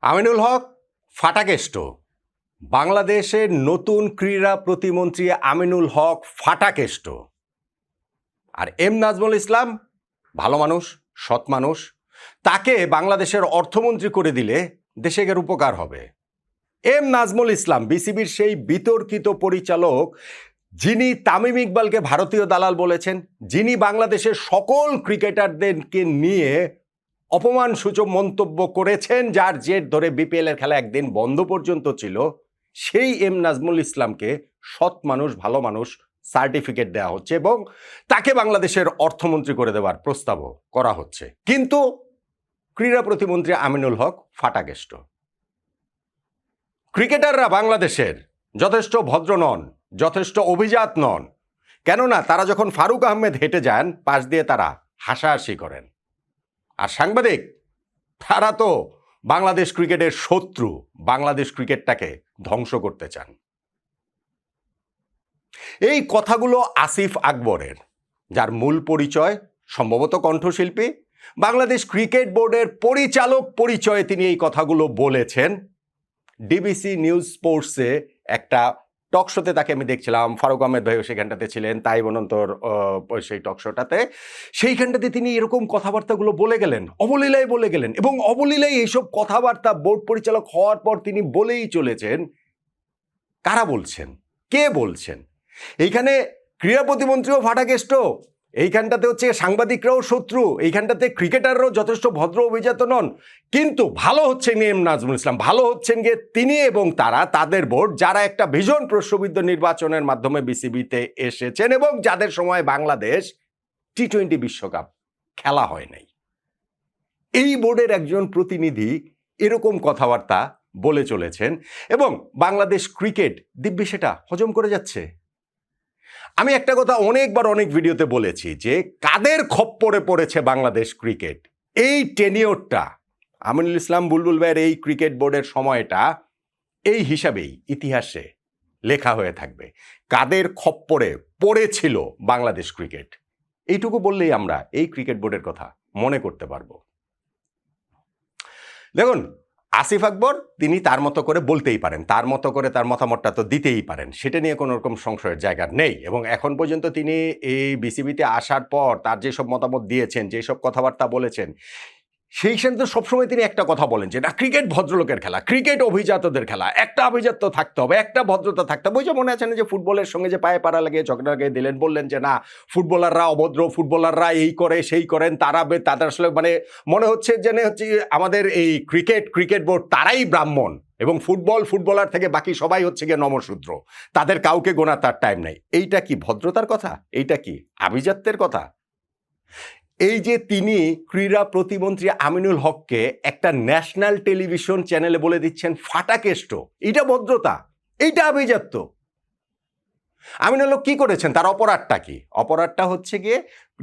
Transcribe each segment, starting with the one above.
আমিনুল হক ফাটাকেষ্ট। বাংলাদেশের নতুন ক্রীড়া প্রতিমন্ত্রী আমিনুল হক ফাটাকেষ্ট। আর নাজমুল ইসলাম ভালো মানুষ, সৎ মানুষ। তাকে বাংলাদেশের অর্থমন্ত্রী করে দিলে দেশের উপকার হবে। নাজমুল ইসলাম বিসিবির সেই বিতর্কিত পরিচালক, যিনি তামিম ইকবালকে ভারতীয় দালাল বলেছেন, যিনি বাংলাদেশের সকল ক্রিকেটারদেরকে নিয়ে অপমানসূচক মন্তব্য করেছেন, যার জের ধরে বিপিএল এর খেলা একদিন বন্ধ পর্যন্ত ছিল, সেই নাজমুল ইসলামকে সৎ মানুষ, ভালো মানুষ সার্টিফিকেট দেওয়া হচ্ছে এবং তাকে বাংলাদেশের অর্থমন্ত্রী করে দেওয়ার প্রস্তাবও করা হচ্ছে। কিন্তু ক্রীড়া প্রতিমন্ত্রী আমিনুল হক ফাটাকেষ্ট। ক্রিকেটাররা বাংলাদেশের যথেষ্ট ভদ্র নন, যথেষ্ট অভিজাত নন। কেননা তারা যখন ফারুক আহমেদ হেঁটে যান পাশ দিয়ে তারা হাসাহাসি করেন। আর সাংবাদিক, তারা তো বাংলাদেশ ক্রিকেটের শত্রু, বাংলাদেশ ক্রিকেটটাকে ধ্বংস করতে চান। এই কথাগুলো আসিফ আকবরের, যার মূল পরিচয় সম্ভবত কণ্ঠশিল্পী, বাংলাদেশ ক্রিকেট বোর্ডের পরিচালক পরিচয়ে তিনি এই কথাগুলো বলেছেন। ডিবিসি নিউজ স্পোর্টসে একটা টক শোতে তাকে আমি দেখছিলাম, ফারুক আহমেদ ভাইও সেখানটাতে ছিলেন, তাই অনন্তর সেই টক শোটাতে, সেইখানটাতে তিনি এরকম কথাবার্তাগুলো বলে গেলেন, অবলীলায় বলে গেলেন। এবং অবলীলায় এইসব কথাবার্তা বোর্ড পরিচালক হওয়ার পর তিনি বলেই চলেছেন। কারা বলছেন, কে বলছেন? এইখানে ক্রীড়া প্রতিমন্ত্রীও ফাটাকেষ্ট, এইখানটাতে হচ্ছে সাংবাদিকরাও শত্রু, এইখানটাতে ক্রিকেটাররাও যথেষ্ট ভদ্র অভিজাত নন। কিন্তু ভালো হচ্ছেন নাজমুল ইসলাম, ভালো হচ্ছেন গিয়ে তিনি এবং তাদের বোর্ড, যারা একটা ভীষণ প্রশ্নবিদ্ধ নির্বাচনের মাধ্যমে বিসিবিতে এসেছেন এবং যাদের সময় বাংলাদেশ টি-20 বিশ্বকাপ খেলা হয় নাই। এই বোর্ডের একজন প্রতিনিধি এরকম কথাবার্তা বলে চলেছেন এবং বাংলাদেশ ক্রিকেট দিব্যি সেটা হজম করে যাচ্ছে। আমি একটা কথা অনেকবার অনেক ভিডিওতে বলেছি যে কাদের খপ্পরে পড়েছে বাংলাদেশ ক্রিকেট। এই টেনিওরটা, আমিনুল ইসলাম বুলবুল ভাইয়ের এই ক্রিকেট বোর্ডের সময়টা এই হিসাবেই ইতিহাসে লেখা হয়ে থাকবে। কাদের খপ্পরে পড়েছিল বাংলাদেশ ক্রিকেট, এইটুকু বললেই আমরা এই ক্রিকেট বোর্ডের কথা মনে করতে পারবো। দেখুন, আসিফ আকবর তিনি তার মতো করে বলতেই পারেন, তার মতো করে তার মতামতটা তো দিতেই পারেন, সেটা নিয়ে কোনো রকম সংশয়ের জায়গা নেই। এবং এখন পর্যন্ত তিনি এই বিসিবিতে আসার পর তার যেসব মতামত দিয়েছেন, যেসব কথাবার্তা বলেছেন, সেইখানে তো সবসময় তিনি একটা কথা বলেন যে না, ক্রিকেট ভদ্রলোকের খেলা, ক্রিকেট অভিজাতদের খেলা, একটা অভিজাত্য থাকতে হবে, একটা ভদ্রতা থাকতে হবে। ওই যে মনে আছে না যে ফুটবলের সঙ্গে যে পায়ে পাড়া লাগিয়ে ঝগড়া লাগিয়ে দিলেন, বললেন যে না, ফুটবলাররা অভদ্র, ফুটবলাররা এই করে সেই করেন, তাদের আসলে মানে মনে হচ্ছে যে হচ্ছে আমাদের এই ক্রিকেট বোর্ড তারাই ব্রাহ্মণ এবং ফুটবলার থেকে বাকি সবাই হচ্ছে গিয়ে নমশূদ্র, তাদের কাউকে গোনা তার টাইম নাই। এইটা কি ভদ্রতার কথা? এইটা কি আভিজাত্যের কথা? এই যে তিনি ক্রীড়া প্রতিমন্ত্রী আমিনুল হককে একটা ন্যাশনাল টেলিভিশন চ্যানেলে বলে দিচ্ছেন ফাটাকেষ্ট, এইটা ভদ্রতা, এইটা আভিজাত্য? আমিনুল হক কি করেছেন? তার অপরাধটা কি? অপরাধটা হচ্ছে গিয়ে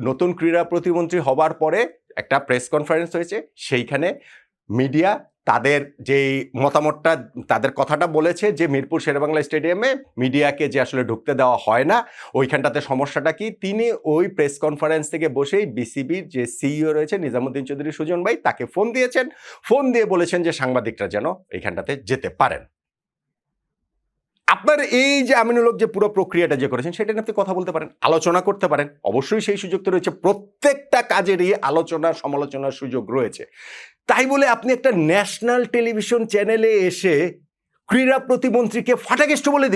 নতুন ক্রীড়া প্রতিমন্ত্রী হবার পরে একটা প্রেস কনফারেন্স হয়েছে, সেইখানে মিডিয়া তাদের যেই মতামতটা, তাদের কথাটা বলেছে যে মিরপুর শেরেবাংলা স্টেডিয়ামে মিডিয়াকে যে আসলে ঢুকতে দেওয়া হয় না, ওইখানটাতে সমস্যাটা কি। তিনি ওই প্রেস কনফারেন্স থেকে বসেই বিসিবির যে সিইও রয়েছে নিজামুদ্দিন চৌধুরী সুজন ভাই, তাকে ফোন দিয়েছেন, ফোন দিয়ে বলেছেন যে সাংবাদিকরা যেন এইখানটাতে যেতে পারেন। আপনার এই যে আমিনুল হক যে পুরো প্রক্রিয়াটা যে করেছেন, সেটা নিয়ে আপনি কথা বলতে পারেন, আলোচনা করতে পারেন, অবশ্যই সেই সুযোগ তো রয়েছে। প্রত্যেকটা কাজেরই আলোচনা সমালোচনার সুযোগ রয়েছে। তাই বলে আপনি একটা ন্যাশনাল টেলিভিশন চ্যানেলে এসে ক্রীড়া প্রতিমন্ত্রীকে ফাটাকেষ্ট বলে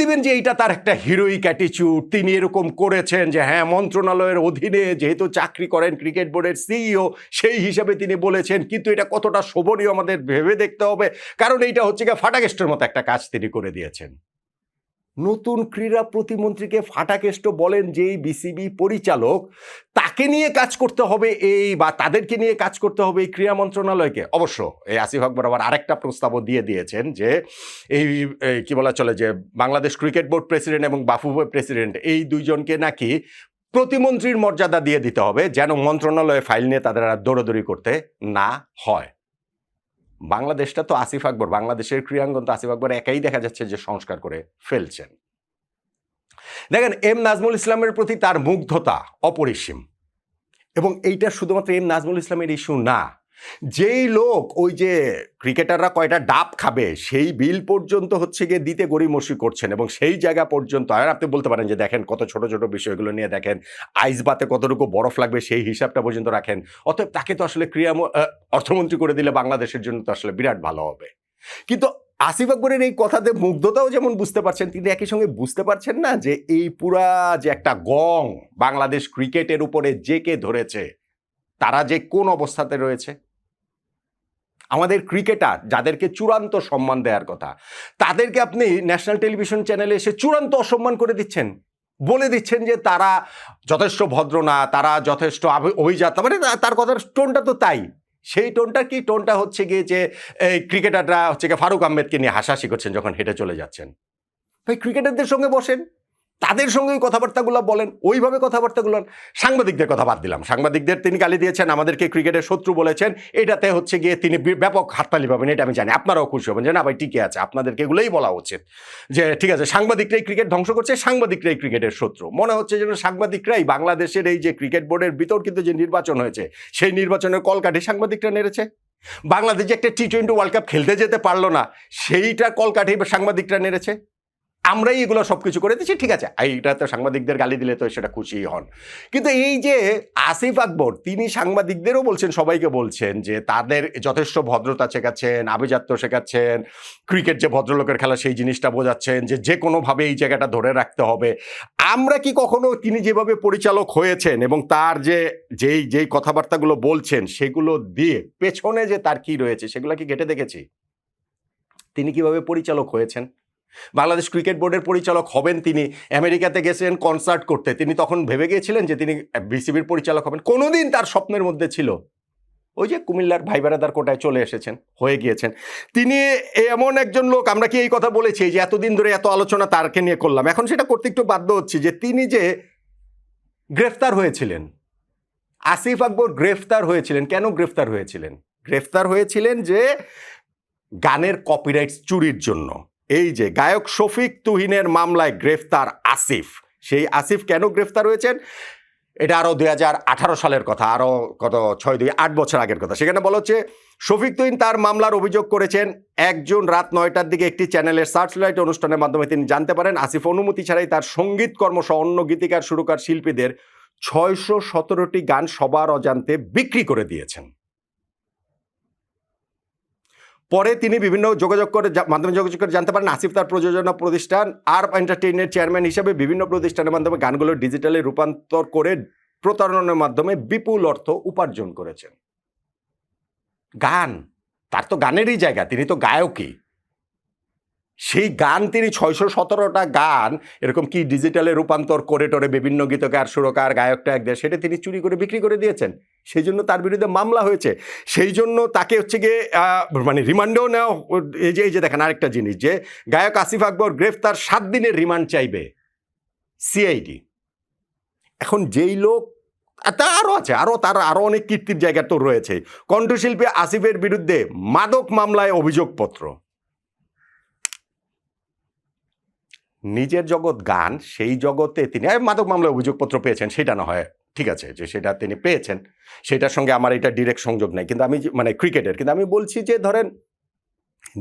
দিবেন যে এইটা তার একটা হিরোইক অ্যাটিচিউড, তিনি এরকম করেছেন যে হ্যাঁ, মন্ত্রণালয়ের অধীনে যেহেতু চাকরি করেন ক্রিকেট বোর্ডের সিইও, সেই হিসাবে তিনি বলেছেন। কিন্তু এটা কতটা শোভনীয় আমাদের ভেবে দেখতে হবে, কারণ এইটা হচ্ছে গিয়ে ফাটাকেস্টের মতো একটা কাজ তিনি করে দিয়েছেন। নতুন ক্রীড়া প্রতিমন্ত্রীকে ফাটাকেষ্ট বলেন যেই বিসিবি পরিচালক, তাকে নিয়ে কাজ করতে হবে বা তাদেরকে নিয়ে কাজ করতে হবে এই ক্রীড়া মন্ত্রণালয়কে। অবশ্য এই আসিফ আকবর আবার আরেকটা প্রস্তাবও দিয়ে দিয়েছেন যে এই কি বলা চলে যে বাংলাদেশ ক্রিকেট বোর্ড প্রেসিডেন্ট এবং বাফুফে প্রেসিডেন্ট, এই দুইজনকে নাকি প্রতিমন্ত্রীর মর্যাদা দিয়ে দিতে হবে, যেন মন্ত্রণালয়ে ফাইল নিয়ে তাদের আর দৌড়াদৌড়ি করতে না হয়। বাংলাদেশটা তো আসিফ আকবর, বাংলাদেশের ক্রীড়াঙ্গন তো আসিফ আকবর একাই দেখা যাচ্ছে যে সংস্কার করে ফেলছেন। দেখেন, নাজমুল ইসলামের প্রতি তার মুগ্ধতা অপরিসীম, এবং এইটা শুধুমাত্র নাজমুল ইসলামের ইস্যু না। যেই লোক ওই যে ক্রিকেটাররা কয়টা ডাব খাবে সেই বিল পর্যন্ত হচ্ছে গিয়ে দিতে গড়িমসি করছেন, এবং সেই জায়গা পর্যন্ত, আর আপনি বলতে পারেন যে দেখেন কত ছোট ছোট বিষয়গুলো নিয়ে দেখেন, আইস বাতে কতটুকু বরফ লাগবে সেই হিসাবটা পর্যন্ত রাখেন। অতএব তাকে তো আসলে অর্থমন্ত্রী করে দিলে বাংলাদেশের জন্য তো আসলে বিরাট ভালো হবে। কিন্তু আসিফ আকবরের এই কথাতে মুগ্ধতাও যেমন বুঝতে পারছেন, তিনি একই সঙ্গে বুঝতে পারছেন না যে এই পুরা যে একটা গং বাংলাদেশ ক্রিকেটের উপরে জেকে ধরেছে, তারা যে কোন অবস্থাতে রয়েছে। আমাদের ক্রিকেটার যাদেরকে চূড়ান্ত সম্মান দেওয়ার কথা, তাদেরকে আপনি ন্যাশনাল টেলিভিশন চ্যানেলে এসে চূড়ান্ত অসম্মান করে দিচ্ছেন, বলে দিচ্ছেন যে তারা যথেষ্ট ভদ্র না, তারা যথেষ্ট অভিজাত, মানে তার কথার টোনটা তো তাই। সেই টোনটা কি, টোনটা হচ্ছে গিয়ে যে এই ক্রিকেটাররা হচ্ছে গিয়ে ফারুক আহমেদকে নিয়ে হাসাহাসি করছেন যখন হেঁটে চলে যাচ্ছেন। ভাই ক্রিকেটারদের সঙ্গে বসেন, তাদের সঙ্গে ওই কথাবার্তাগুলো বলেন, ওইভাবে কথাবার্তাগুলো। সাংবাদিকদের কথা বাদ দিলাম, সাংবাদিকদের তিনি গালি দিয়েছেন, আমাদেরকে ক্রিকেটের শত্রু বলেছেন, এটাতে হচ্ছে গিয়ে তিনি ব্যাপক হাততালি পাবেন, এটা আমি জানি। আপনারাও খুশি হবেন যে না ভাই ঠিকই আছে, আপনাদেরকে এগুলোই বলা উচিত যে ঠিক আছে, সাংবাদিকরাই ক্রিকেট ধ্বংস করছে, সাংবাদিকরাই ক্রিকেটের শত্রু। মনে হচ্ছে যেন সাংবাদিকরাই বাংলাদেশের এই যে ক্রিকেট বোর্ডের বিতর্কিত যে নির্বাচন হয়েছে, সেই নির্বাচনের কলকাঠি সাংবাদিকরা নেড়েছে। বাংলাদেশ যে একটা T20 ওয়ার্ল্ড কাপ খেলতে যেতে পারলো না, সেইটা কলকাঠি সাংবাদিকরা নেড়েছে। আমরাই এগুলো সব কিছু করে দিচ্ছি, ঠিক আছে, এইটা তো সাংবাদিকদের গালি দিলে তো সেটা খুশি হন। কিন্তু এই যে আসিফ আকবর, তিনি সাংবাদিকদেরও বলছেন, সবাইকে বলছেন যে তাদের যথেষ্ট ভদ্রতা শেখাচ্ছেন, আভিজাত্য শেখাচ্ছেন, ক্রিকেট যে ভদ্রলোকের খেলা সেই জিনিসটা বোঝাচ্ছেন, যে যে কোনোভাবে এই জায়গাটা ধরে রাখতে হবে। আমরা কি কখনো তিনি যেভাবে পরিচালক হয়েছেন এবং তার যেই কথাবার্তাগুলো বলছেন সেগুলো দিয়ে পেছনে যে তার কি রয়েছে সেগুলো কি ঘেঁটে দেখেছি? তিনি কিভাবে পরিচালক হয়েছেন? বাংলাদেশ ক্রিকেট বোর্ডের পরিচালক হবেন তিনি, আমেরিকাতে গেছেন কনসার্ট করতে, তিনি তখন ভেবে গিয়েছিলেন যে তিনি বিসিবির পরিচালক হবেন? কোনোদিন তার স্বপ্নের মধ্যে ছিল? ওই যে কুমিল্লার ভাই বেড়াদার কোটায় চলে এসেছেন, হয়ে গিয়েছেন। তিনি এমন একজন লোক, আমরা কি এই কথা বলেছি যে এতদিন ধরে এত আলোচনা তারকে নিয়ে করলাম, এখন সেটা করতে একটু বাধ্য হচ্ছি, যে তিনি যে গ্রেফতার হয়েছিলেন, আসিফ আকবর গ্রেফতার হয়েছিলেন। কেন গ্রেফতার হয়েছিলেন? গ্রেফতার হয়েছিলেন যে গানের কপিরাইটস চুরির জন্য। এই যে গায়ক শফিক তুহিনের মামলায় গ্রেফতার আসিফ, সেই আসিফ কেন গ্রেফতার হয়েছেন? এটা আরও 2018 সালের কথা, আরও কত 8 বছর আগের কথা। সেখানে বলা হচ্ছে শফিক তুহিন তার মামলার অভিযোগ করেছেন, 1 জুন রাত 9টার দিকে একটি চ্যানেলের সার্চলাইট অনুষ্ঠানের মাধ্যমে তিনি জানতে পারেন আসিফ অনুমতি ছাড়াই তার সঙ্গীত কর্মসহ অন্য গীতিকার সুরকার শিল্পীদের 617টি গান সবার অজান্তে বিক্রি করে দিয়েছেন। পরে তিনি বিভিন্ন মাধ্যমে যোগাযোগ করে জানতে পারেন আসিফ তার প্রযোজনা প্রতিষ্ঠান আরব এন্টারটেইনের চেয়ারম্যান হিসেবে বিভিন্ন প্রতিষ্ঠানের মাধ্যমে গানগুলো ডিজিটালে রূপান্তর করে প্রতারণার মাধ্যমে বিপুল অর্থ উপার্জন করেছেন। গান, তার তো গানেরই জায়গা, তিনি তো গায়কই। সেই গান তিনি 617টা গান এরকম কি ডিজিটালে রূপান্তর করে টোরে বিভিন্ন গীতকার সুরকার গায়ক টায়কদের, সেটা তিনি চুরি করে বিক্রি করে দিয়েছেন। সেই জন্য তার বিরুদ্ধে মামলা হয়েছে। সেই জন্য তাকে হচ্ছে গিয়ে মানে রিমান্ডেও নেওয়া। এই যে দেখেন আরেকটা জিনিস, যে গায়ক আসিফ আকবর গ্রেফতার 7 দিনের রিমান্ড চাইবে সিআইডি। এখন যেই লোক, তা আরও আছে, তার অনেক কীর্তির জায়গা তো রয়েছে। কণ্ঠশিল্পী আসিফের বিরুদ্ধে মাদক মামলায় অভিযোগপত্র। নিজের জগৎ গান, সেই জগতে তিনি মাদক মামলায় অভিযোগপত্র পেয়েছেন, সেটা না হয় ঠিক আছে, যে সেটা তিনি পেয়েছেন, সেটার সঙ্গে আমার এটা ডিরেক্ট সংযোগ নেই। কিন্তু আমি মানে ক্রিকেটের, কিন্তু আমি বলছি যে ধরেন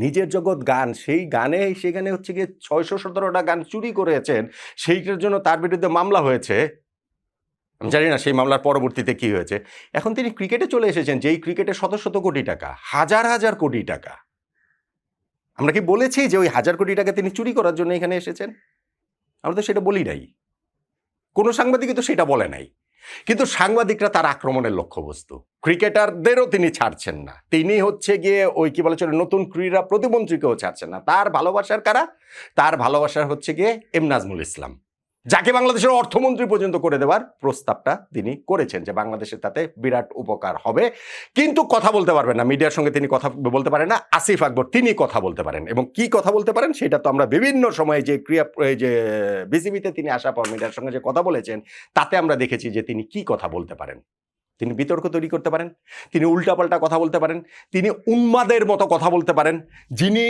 নিজের জগৎ গান, সেই গানে সেখানে হচ্ছে গিয়ে 617টা গান চুরি করেছেন, সেইটার জন্য তার বিরুদ্ধে মামলা হয়েছে। আমি জানি না সেই মামলার পরবর্তীতে কি হয়েছে। এখন তিনি ক্রিকেটে চলে এসেছেন, যেই ক্রিকেটে শত শত কোটি টাকা, হাজার হাজার কোটি টাকা। আমরা কি বলেছি যে ওই 1000 কোটি টাকা তিনি চুরি করার জন্য এখানে এসেছেন? আমরা তো সেটা বলি নাই, কোনো সাংবাদিকই তো সেটা বলে নাই। কিন্তু সাংবাদিকরা তার আক্রমণের লক্ষ্যবস্তু। ক্রিকেটারদেরও তিনি ছাড়ছেন না, তিনি হচ্ছে গিয়ে ওই কি বলে চলে নতুন ক্রীড়া প্রতিমন্ত্রীকেও ছাড়ছেন না। তার ভালোবাসার কারা? তার ভালোবাসার হচ্ছে গিয়ে এম নাজমুল ইসলাম, যাকে বাংলাদেশের অর্থমন্ত্রী পর্যন্ত করে দেওয়ার প্রস্তাবটা তিনি করেছেন, যে বাংলাদেশের তাতে বিরাট উপকার হবে। কিন্তু কথা বলতে পারবেন না, মিডিয়ার সঙ্গে তিনি কথা বলতে পারেন না। আসিফ আকবর তিনি কথা বলতে পারেন, এবং কি কথা বলতে পারেন সেটা তো আমরা বিভিন্ন সময়ে যে বিসিবিতে তিনি আসার পর মিডিয়ার সঙ্গে যে কথা বলেছেন, তাতে আমরা দেখেছি যে তিনি কি কথা বলতে পারেন। তিনি বিতর্ক তৈরি করতে পারেন, তিনি উল্টাপাল্টা কথা বলতে পারেন, তিনি উন্মাদের মতো কথা বলতে পারেন। যিনি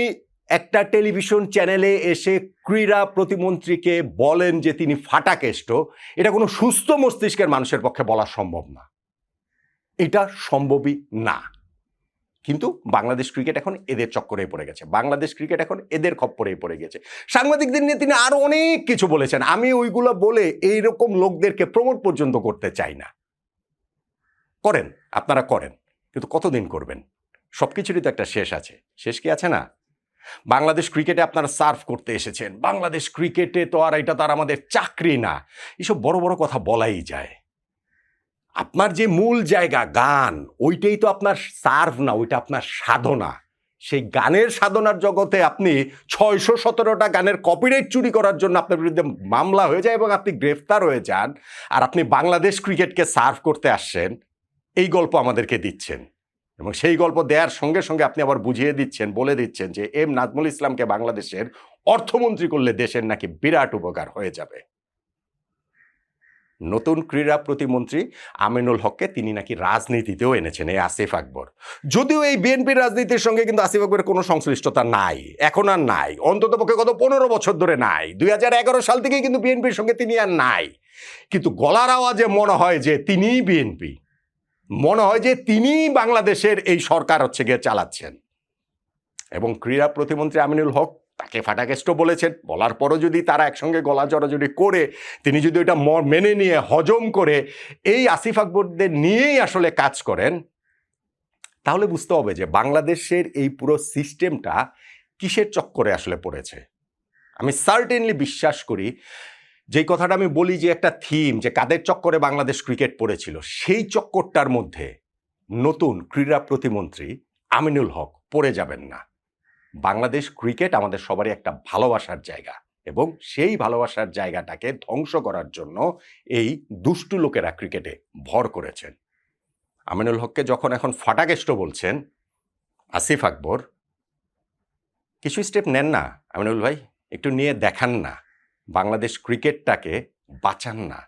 একটা টেলিভিশন চ্যানেলে এসে ক্রীড়া প্রতিমন্ত্রীকে বলেন যে তিনি ফাটাকেষ্ট, এটা কোনো সুস্থ মস্তিষ্কের মানুষের পক্ষে বলা সম্ভব না, এটা সম্ভবই না। কিন্তু বাংলাদেশ ক্রিকেট এখন এদের চক্করে পড়ে গেছে, বাংলাদেশ ক্রিকেট এখন এদের খপ্পরে পড়ে গেছে। সাংবাদিকদের নিয়ে তিনি আরো অনেক কিছু বলেছেন, আমি ওইগুলো বলে এইরকম লোকদেরকে প্রমোট পর্যন্ত করতে চাই না। করেন, আপনারা করেন, কিন্তু কতদিন করবেন? সবকিছুরই তো একটা শেষ আছে। শেষ কি আছে না? বাংলাদেশ ক্রিকেটে আপনারা সার্ভ করতে এসেছেন, বাংলাদেশ ক্রিকেটে তো আর এটা তো আর আমাদের চাকরি না, এসব বড় বড় কথা বলাই যায়। আপনার যে মূল জায়গা গান, ওইটাই তো আপনার সার্ভ না, ওইটা আপনার সাধনা। সেই গানের সাধনার জগতে আপনি 617টা গানের কপিরাইট চুরি করার জন্য আপনার বিরুদ্ধে মামলা হয়ে যায় এবং আপনি গ্রেফতার হয়ে যান, আর আপনি বাংলাদেশ ক্রিকেটকে সার্ভ করতে আসছেন, এই গল্প আমাদেরকে দিচ্ছেন। এবং সেই গল্প দেওয়ার সঙ্গে সঙ্গে আপনি আবার বুঝিয়ে দিচ্ছেন, বলে দিচ্ছেন যে এম নাজমুল ইসলামকে বাংলাদেশের অর্থমন্ত্রী করলে দেশের নাকি বিরাট উপকার হয়ে যাবে। নতুন ক্রীড়া প্রতিমন্ত্রী আমিনুল হককে তিনি নাকি রাজনীতিতেও এনেছেন, এই আসিফ আকবর। যদিও এই বিএনপির রাজনীতির সঙ্গে কিন্তু আসিফ আকবরের কোনো সংশ্লিষ্টতা নাই, এখন আর নাই, অন্তত পক্ষে গত 15 বছর ধরে নাই। 2011 সাল থেকেই কিন্তু বিএনপির সঙ্গে তিনি আর নাই। কিন্তু গলার আওয়াজে মনে হয় যে তিনিই বিএনপি, মনে হয় যে তিনি বাংলাদেশের এই সরকার হচ্ছে গিয়ে চালাচ্ছেন। এবং ক্রীড়া প্রতিমন্ত্রী আমিনুল হক তাকে ফাটাকেষ্ট বলেছেন, বলার পরও যদি তারা একসঙ্গে গলা জড়াজড়ি করে, তিনি যদি ওইটা মেনে নিয়ে হজম করে এই আসিফ আকবরদের নিয়েই আসলে কাজ করেন, তাহলে বুঝতে হবে যে বাংলাদেশের এই পুরো সিস্টেমটা কিসের চক্করে আসলে পড়েছে। আমি সার্টেনলি বিশ্বাস করি, যেই কথাটা আমি বলি যে একটা থিম, যে কাদের চক্করে বাংলাদেশ ক্রিকেট পড়েছিল, সেই চক্করটার মধ্যে নতুন ক্রীড়া প্রতিমন্ত্রী আমিনুল হক পড়ে যাবেন না। বাংলাদেশ ক্রিকেট আমাদের সবারই একটা ভালোবাসার জায়গা, এবং সেই ভালোবাসার জায়গাটাকে ধ্বংস করার জন্য এই দুষ্টু লোকেরা ক্রিকেটে ভর করেছেন। আমিনুল হককে যখন এখন ফাটাকেষ্ট বলছেন আসিফ আকবর, কিছু স্টেপ নেন না আমিনুল ভাই, একটু নিয়ে দেখান না, বাংলাদেশ ক্রিকেটটাকে বাঁচান না।